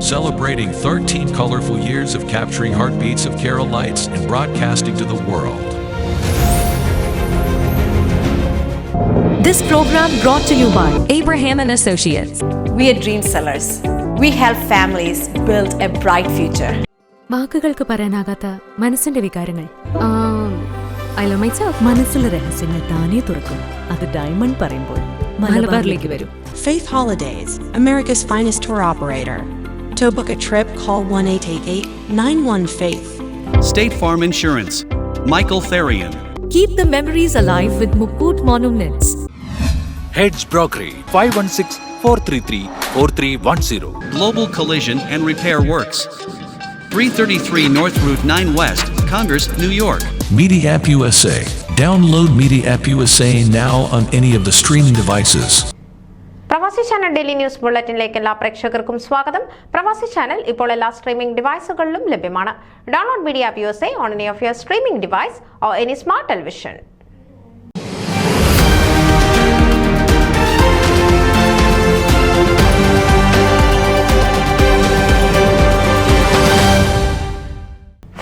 celebrating 13 colorful years of capturing heartbeats of Kerala lights and broadcasting to the world. This program brought to you by Abraham and Associates. We are dream sellers. We help families build a bright future. വാക്കുകൾക്ക് പറയാനാകാത്ത മനസ്സിന്റെ വികാരങ്ങൾ. I love myself. മനസ്സിലെ രഹസ്യങ്ങൾ താനേ തുറക്കും. അത് diamond പറയുമ്പോൾ മലബാറിലേക്ക് വരും. Faith Holidays, America's finest tour operator. To book a trip, call 1-888-91-FAITH. State Farm Insurance, Michael Therian. Keep the memories alive with Mukut Monuments. Heads Brokery 516-433-4310. Global Collision and Repair Works, 333 North Route 9 West, Congress, New York. Media App USA. Download Media App USA now on any of the streaming devices. പ്രവാസി channel daily news ബുള്ളറ്റിനിലേക്ക് എല്ലാ പ്രേക്ഷകർക്കും സ്വാഗതം. പ്രവാസി channel ഇപ്പോൾ എല്ലാ streaming ഡിവൈസുകളിലും ലഭ്യമാണ്. Download media app USA on any of your streaming device or any smart television.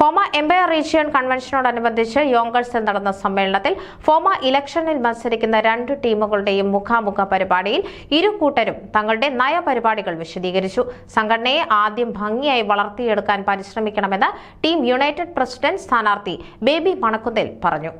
Fomaa empire region കൺവെൻഷനോടനുബന്ധിച്ച് യോങ്കേഴ്സിൽ നടന്ന സമ്മേളനത്തിൽ ഫോമ ഇലക്ഷനിൽ മത്സരിക്കുന്ന 2 ടീമുകളുടെയും മുഖാമുഖ പരിപാടിയിൽ ഇരു കൂട്ടരും തങ്ങളുടെ നയപരിപാടികൾ വിശദീകരിച്ചു. സംഘടനയെ ആദ്യം ഭംഗിയായി വളർത്തിയെടുക്കാൻ പരിശ്രമിക്കണമെന്ന് ടീം യുണൈറ്റഡ് പ്രസിഡന്റ് സ്ഥാനാർത്ഥി ബേബി മണക്കുന്നിൽ പറഞ്ഞു.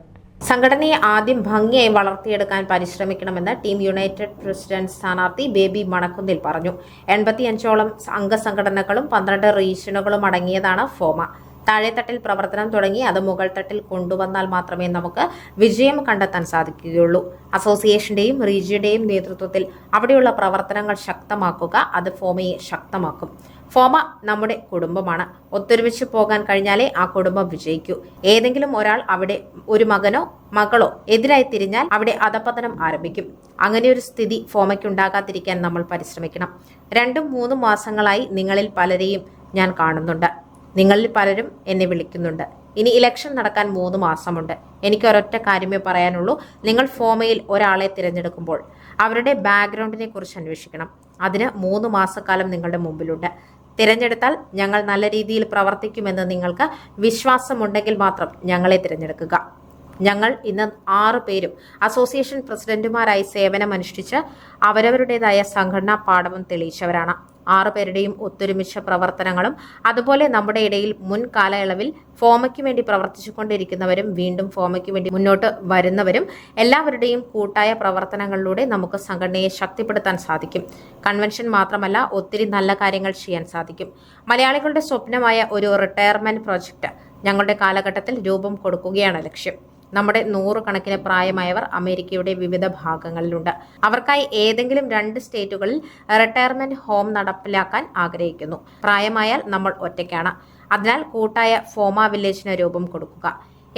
സംഘടനയെ ആദ്യം ഭംഗിയായി വളർത്തിയെടുക്കാൻ പരിശ്രമിക്കണമെന്ന് ടീം യുണൈറ്റഡ് പ്രസിഡന്റ് സ്ഥാനാർത്ഥി ബേബി മണക്കുന്നിൽ പറഞ്ഞു. 85ഓളം അംഗസംഘടനകളും 12 റീജിയനുകളും അടങ്ങിയതാണ് ഫോമ. താഴെത്തട്ടിൽ പ്രവർത്തനം തുടങ്ങി അത് മുകൾ തട്ടിൽ കൊണ്ടുവന്നാൽ മാത്രമേ നമുക്ക് വിജയം കണ്ടെത്താൻ സാധിക്കുകയുള്ളൂ. അസോസിയേഷന്റെയും റീജിയന്റെയും നേതൃത്വത്തിൽ അവിടെയുള്ള പ്രവർത്തനങ്ങൾ ശക്തമാക്കുക അത് ഫോമയെ ശക്തമാക്കും. ഫോമ നമ്മുടെ കുടുംബമാണ്. ഒത്തൊരുമിച്ച് പോകാൻ കഴിഞ്ഞാലേ ആ കുടുംബം വിജയിക്കൂ. ഏതെങ്കിലും ഒരാൾ അവിടെ ഒരു മകനോ മകളോ എതിരായി തിരിഞ്ഞാൽ അവിടെ അധപതനം ആരംഭിക്കും. അങ്ങനെയൊരു സ്ഥിതി ഫോമയ്ക്കുണ്ടാകാതിരിക്കാൻ നമ്മൾ പരിശ്രമിക്കണം. 2-3 മാസങ്ങളായി നിങ്ങളിൽ പലരെയും ഞാൻ കാണുന്നുണ്ട്. നിങ്ങളിൽ പലരും എന്നെ വിളിക്കുന്നുണ്ട്. ഇനി ഇലക്ഷൻ നടക്കാൻ 3 മാസമുണ്ട്. എനിക്ക് ഒരൊറ്റ കാര്യമേ പറയാനുള്ളൂ. നിങ്ങൾ ഫോമയിൽ ഒരാളെ തിരഞ്ഞെടുക്കുമ്പോൾ അവരുടെ ബാക്ക്ഗ്രൗണ്ടിനെ കുറിച്ച് അന്വേഷിക്കണം. അതിന് 3 മാസക്കാലം നിങ്ങളുടെ മുമ്പിലുണ്ട്. തിരഞ്ഞെടുത്താൽ ഞങ്ങൾ നല്ല രീതിയിൽ പ്രവർത്തിക്കുമെന്ന് നിങ്ങൾക്ക് വിശ്വാസമുണ്ടെങ്കിൽ മാത്രം ഞങ്ങളെ തിരഞ്ഞെടുക്കുക. ഞങ്ങൾ ഇന്ന് 6 പേരും അസോസിയേഷൻ പ്രസിഡന്റുമാരായി സേവനമനുഷ്ഠിച്ച് അവരവരുടേതായ സംഘടനാ പാഠവും തെളിയിച്ചവരാണ്. 6 പേരുടെയും ഒത്തൊരുമിച്ച പ്രവർത്തനങ്ങളും അതുപോലെ നമ്മുടെ ഇടയിൽ മുൻ കാലയളവിൽ ഫോമയ്ക്ക് വേണ്ടി പ്രവർത്തിച്ചുകൊണ്ടിരിക്കുന്നവരും വീണ്ടും ഫോമയ്ക്ക് വേണ്ടി മുന്നോട്ട് വരുന്നവരും എല്ലാവരുടെയും കൂട്ടായ പ്രവർത്തനങ്ങളിലൂടെ നമുക്ക് സംഘടനയെ ശക്തിപ്പെടുത്താൻ സാധിക്കും. കൺവെൻഷൻ മാത്രമല്ല, ഒത്തിരി നല്ല കാര്യങ്ങൾ ചെയ്യാൻ സാധിക്കും. മലയാളികളുടെ സ്വപ്നമായ ഒരു റിട്ടയർമെന്റ് പ്രോജക്റ്റ് ഞങ്ങളുടെ കാലഘട്ടത്തിൽ രൂപം കൊടുക്കുകയാണ് ലക്ഷ്യം. നമ്മുടെ 100 കണക്കിന് പ്രായമായവർ അമേരിക്കയുടെ വിവിധ ഭാഗങ്ങളിലുണ്ട്. അവർക്കായി ഏതെങ്കിലും 2 സ്റ്റേറ്റുകളിൽ റിട്ടയർമെന്റ് ഹോം നടപ്പിലാക്കാൻ ആഗ്രഹിക്കുന്നു. പ്രായമായാൽ നമ്മൾ ഒറ്റയ്ക്കാണ്. അതിനാൽ കൂട്ടായ ഫോമ വില്ലേജിന് രൂപം കൊടുക്കുക.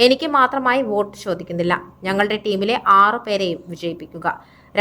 എനിക്ക് മാത്രമായി വോട്ട് ചോദിക്കുന്നില്ല. ഞങ്ങളുടെ ടീമിലെ 6 പേരെയും വിജയിപ്പിക്കുക.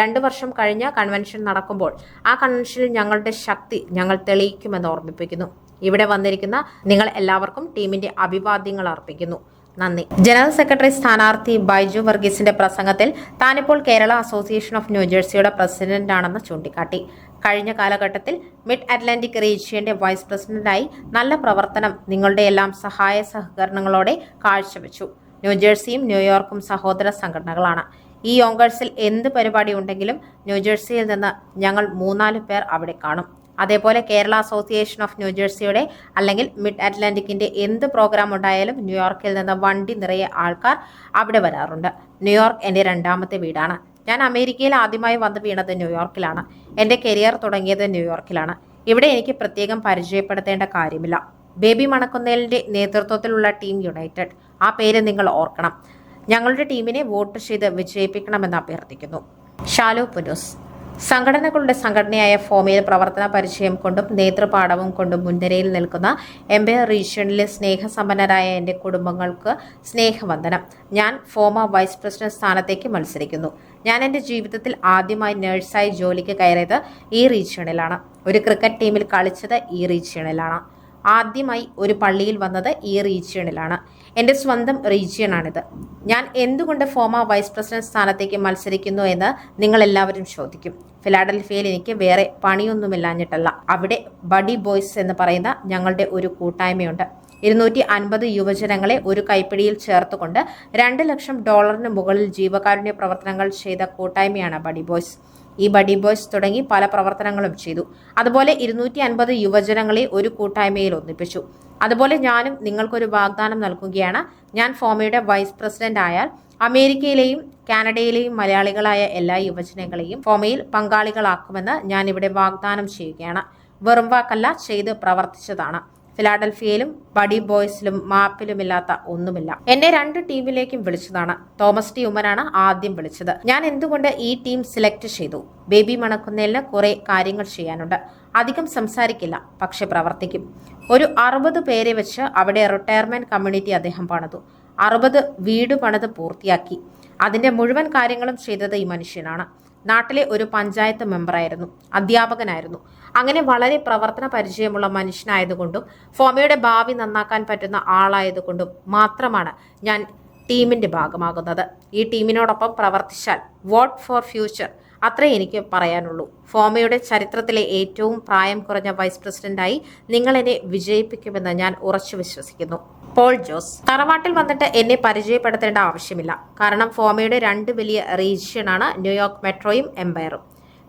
2 വർഷം കഴിഞ്ഞ കൺവെൻഷൻ നടക്കുമ്പോൾ ആ കൺവെൻഷനിൽ ഞങ്ങളുടെ ശക്തി ഞങ്ങൾ തെളിയിക്കുമെന്ന് ഓർമ്മിപ്പിക്കുന്നു. ഇവിടെ വന്നിരിക്കുന്ന നിങ്ങൾ എല്ലാവർക്കും ടീമിന്റെ അഭിവാദ്യങ്ങൾ അർപ്പിക്കുന്നു. നന്ദി. ജനറൽ സെക്രട്ടറി സ്ഥാനാർത്ഥി ബൈജു വർഗീസിന്റെ പ്രസംഗത്തിൽ താനിപ്പോൾ കേരള അസോസിയേഷൻ ഓഫ് ന്യൂജേഴ്സിയുടെ പ്രസിഡന്റാണെന്ന് ചൂണ്ടിക്കാട്ടി. കഴിഞ്ഞ കാലഘട്ടത്തിൽ മിഡ് അറ്റ്ലാന്റിക് റീജിയന്റെ വൈസ് പ്രസിഡന്റായി നല്ല പ്രവർത്തനം നിങ്ങളുടെ എല്ലാം സഹായ സഹകരണങ്ങളോടെ കാഴ്ചവെച്ചു. ന്യൂജേഴ്സിയും ന്യൂയോർക്കും സഹോദര സംഘടനകളാണ്. ഈ യോങ്കേഴ്സിൽ എന്ത് പരിപാടി ഉണ്ടെങ്കിലും ന്യൂജേഴ്സിയിൽ നിന്ന് ഞങ്ങൾ 3-4 പേർ അവിടെ കാണും. അതേപോലെ കേരള അസോസിയേഷൻ ഓഫ് ന്യൂജേഴ്സിയുടെ അല്ലെങ്കിൽ മിഡ് അറ്റ്ലാന്റിക്കിന്റെ എന്ത് പ്രോഗ്രാം ഉണ്ടായാലും ന്യൂയോർക്കിൽ നിന്ന് വണ്ടി നിറയെ ആൾക്കാർ അവിടെ വരാറുണ്ട്. ന്യൂയോർക്ക് എൻ്റെ 2ാമത്തെ വീടാണ്. ഞാൻ അമേരിക്കയിൽ ആദ്യമായി വന്ന് വീണത് ന്യൂയോർക്കിലാണ്. എൻ്റെ കരിയർ തുടങ്ങിയത് ന്യൂയോർക്കിലാണ്. ഇവിടെ എനിക്ക് പ്രത്യേകം പരിചയപ്പെടുത്തേണ്ട കാര്യമില്ല. ബേബി മണക്കുന്നേലിന്റെ നേതൃത്വത്തിലുള്ള ടീം യുണൈറ്റഡ്, ആ പേര് നിങ്ങൾ ഓർക്കണം. ഞങ്ങളുടെ ടീമിനെ വോട്ട് ചെയ്ത് വിജയിപ്പിക്കണമെന്ന് അഭ്യർത്ഥിക്കുന്നു. ഷാലു പുനൂസ്. സംഘടനകളുടെ സംഘടനയായ ഫോമയിൽ പ്രവർത്തന പരിചയം കൊണ്ടും നേതൃപാഠവും കൊണ്ടും മുൻനിരയിൽ നിൽക്കുന്ന എംപയർ റീജിയണിലെ സ്നേഹസമ്പന്നരായ എൻ്റെ കുടുംബങ്ങൾക്ക് സ്നേഹവന്ദനം. ഞാൻ ഫോമ വൈസ് പ്രസിഡന്റ് സ്ഥാനത്തേക്ക് മത്സരിക്കുന്നു. ഞാൻ എൻ്റെ ജീവിതത്തിൽ ആദ്യമായി നഴ്സായി ജോലിക്ക് കയറിയത് ഈ റീജിയണിലാണ്. ഒരു ക്രിക്കറ്റ് ടീമിൽ കളിച്ചത് ഈ റീജിയണിലാണ്. ആദ്യമായി ഒരു പള്ളിയിൽ വന്നത് ഈ റീജിയണിലാണ്. എൻ്റെ സ്വന്തം റീജിയനാണിത്. ഞാൻ എന്തുകൊണ്ട് ഫോമ വൈസ് പ്രസിഡന്റ് സ്ഥാനത്തേക്ക് മത്സരിക്കുന്നു എന്ന് നിങ്ങളെല്ലാവരും ചോദിക്കും. ഫിലാഡൽഫിയയിൽ എനിക്ക് വേറെ പണിയൊന്നുമില്ലാഞ്ഞിട്ടല്ല. അവിടെ ബഡി ബോയ്സ് എന്ന് പറയുന്ന ഞങ്ങളുടെ ഒരു കൂട്ടായ്മയുണ്ട്. 250 യുവജനങ്ങളെ ഒരു കൈപ്പിടിയിൽ ചേർത്തുകൊണ്ട് $2 ലക്ഷം മുകളിൽ ജീവകാരുണ്യ പ്രവർത്തനങ്ങൾ ചെയ്ത കൂട്ടായ്മയാണ് ബഡി ബോയ്സ്. ഈ ബഡി ബോയ്സ് തുടങ്ങി പല പ്രവർത്തനങ്ങളും ചെയ്തു. അതുപോലെ 250 യുവജനങ്ങളെ ഒരു കൂട്ടായ്മയിൽ ഒന്നിപ്പിച്ചു. അതുപോലെ ഞാനും നിങ്ങൾക്കൊരു വാഗ്ദാനം നൽകുകയാണ്. ഞാൻ ഫോമയുടെ വൈസ് പ്രസിഡന്റ് ആയാൽ അമേരിക്കയിലെയും കാനഡയിലെയും മലയാളികളായ എല്ലാ യുവജനങ്ങളെയും ഫോമയിൽ പങ്കാളികളാക്കുമെന്ന് ഞാൻ ഇവിടെ വാഗ്ദാനം ചെയ്യുകയാണ്. വെറും വാക്കല്ല, ചെയ്ത് പ്രവർത്തിച്ചതാണ്. ഫിലാഡൽഫിയയിലും ബഡി ബോയ്സിലും മാപ്പിലുമില്ലാത്ത ഒന്നുമില്ല. എന്നെ 2 ടീമിലേക്കും വിളിച്ചതാണ്. തോമസ് ടി ഉമ്മനാണ് ആദ്യം വിളിച്ചത്. ഞാൻ എന്തുകൊണ്ട് ഈ ടീം സെലക്ട് ചെയ്തു? ബേബി മണക്കുന്നേലിന് കുറെ കാര്യങ്ങൾ ചെയ്യാനുണ്ട്. അധികം സംസാരിക്കില്ല, പക്ഷെ പ്രവർത്തിക്കും. ഒരു 60 പേരെ വെച്ച് അവിടെ റിട്ടയർമെന്റ് കമ്മ്യൂണിറ്റി അദ്ദേഹം പണിതു. 60 വീട് പണിത് പൂർത്തിയാക്കി. അതിന്റെ മുഴുവൻ കാര്യങ്ങളും ചെയ്തത് ഈ മനുഷ്യനാണ്. നാട്ടിലെ ഒരു പഞ്ചായത്ത് മെമ്പറായിരുന്നു, അധ്യാപകനായിരുന്നു. അങ്ങനെ വളരെ പ്രവർത്തന പരിചയമുള്ള മനുഷ്യനായതുകൊണ്ടും ഫോമയുടെ ഭാവി നന്നാക്കാൻ പറ്റുന്ന ആളായതുകൊണ്ടും മാത്രമാണ് ഞാൻ ടീമിന്റെ ഭാഗമാകുന്നത്. ഈ ടീമിനോടൊപ്പം പ്രവർത്തിച്ചാൽ വോട്ട് ഫോർ ഫ്യൂച്ചർ, അത്രേ എനിക്ക് പറയാനുള്ളൂ. ഫോമയുടെ ചരിത്രത്തിലെ ഏറ്റവും പ്രായം കുറഞ്ഞ വൈസ് പ്രസിഡന്റായി നിങ്ങൾ എന്നെ വിജയിപ്പിക്കുമെന്ന് ഞാൻ ഉറച്ചു വിശ്വസിക്കുന്നു. പോൾ ജോസ്. തറവാട്ടിൽ വന്നിട്ട് എന്നെ പരിചയപ്പെടുത്തേണ്ട ആവശ്യമില്ല. കാരണം ഫോമയുടെ 2 വലിയ റീജിയനാണ് ന്യൂയോർക്ക് മെട്രോയും എംപയറും.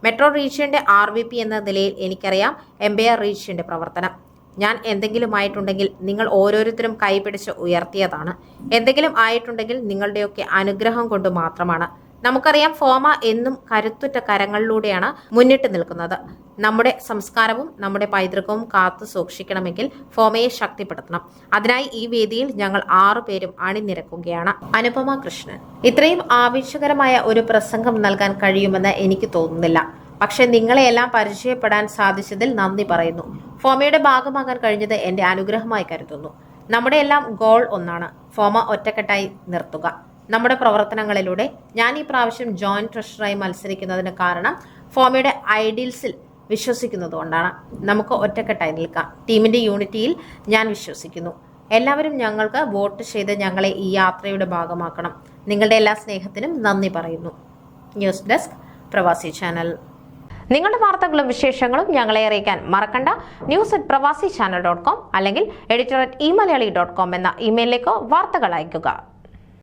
മെട്രോ റീജിയന്റെ RVP എന്ന നിലയിൽ എനിക്കറിയാം എംപയർ റീജിയന്റെ പ്രവർത്തനം. ഞാൻ എന്തെങ്കിലും ആയിട്ടുണ്ടെങ്കിൽ നിങ്ങൾ ഓരോരുത്തരും കൈപിടിച്ച് ഉയർത്തിയതാണ്. എന്തെങ്കിലും ആയിട്ടുണ്ടെങ്കിൽ നിങ്ങളുടെയൊക്കെ അനുഗ്രഹം കൊണ്ട് മാത്രമാണ്. നമുക്കറിയാം ഫോമ എന്നും കരുത്തുറ്റ കരങ്ങളിലൂടെയാണ് മുന്നിട്ട് നിൽക്കുന്നത്. നമ്മുടെ സംസ്കാരവും നമ്മുടെ പൈതൃകവും കാത്തു സൂക്ഷിക്കണമെങ്കിൽ ഫോമയെ ശക്തിപ്പെടുത്തണം. അതിനായി ഈ വേദിയിൽ ഞങ്ങൾ 6 പേരും അണിനിരക്കുകയാണ്. അനുപമ കൃഷ്ണൻ. ഇത്രയും ആവേശകരമായ ഒരു പ്രസംഗം നൽകാൻ കഴിയുമെന്ന് എനിക്ക് തോന്നുന്നില്ല. പക്ഷെ നിങ്ങളെയെല്ലാം പരിചയപ്പെടാൻ സാധിച്ചതിൽ നന്ദി പറയുന്നു. ഫോമയുടെ ഭാഗമാകാൻ കഴിഞ്ഞത് എൻ്റെ അനുഗ്രഹമായി കരുതുന്നു. നമ്മുടെ എല്ലാം ഗോൾ ഒന്നാണ്, ഫോമ ഒറ്റക്കെട്ടായി നിർത്തുക. നമ്മുടെ പ്രവർത്തനങ്ങളിലൂടെ ഞാൻ ഈ പ്രാവശ്യം ജോയിന്റ് ട്രഷററായി മത്സരിക്കുന്നതിന് കാരണം ഫോമയുടെ ഐഡിയൽസിൽ വിശ്വസിക്കുന്നതുകൊണ്ടാണ്. നമുക്ക് ഒറ്റക്കെട്ടായി നിൽക്കാം. ടീമിന്റെ യൂണിറ്റിയിൽ ഞാൻ വിശ്വസിക്കുന്നു. എല്ലാവരും ഞങ്ങൾക്ക് വോട്ട് ചെയ്ത് ഞങ്ങളെ ഈ യാത്രയുടെ ഭാഗമാക്കണം. നിങ്ങളുടെ എല്ലാ സ്നേഹത്തിനും നന്ദി പറയുന്നു. ന്യൂസ് ഡെസ്ക് പ്രവാസി ചാനൽ. നിങ്ങളുടെ വാർത്തകളും വിശേഷങ്ങളും ഞങ്ങളെ അറിയിക്കാൻ മറക്കണ്ട. news@pravasichannel.com അല്ലെങ്കിൽ editor@eMalayali.com എന്ന ഇമെയിലിലേക്കോ വാർത്തകൾ അയയ്ക്കുക.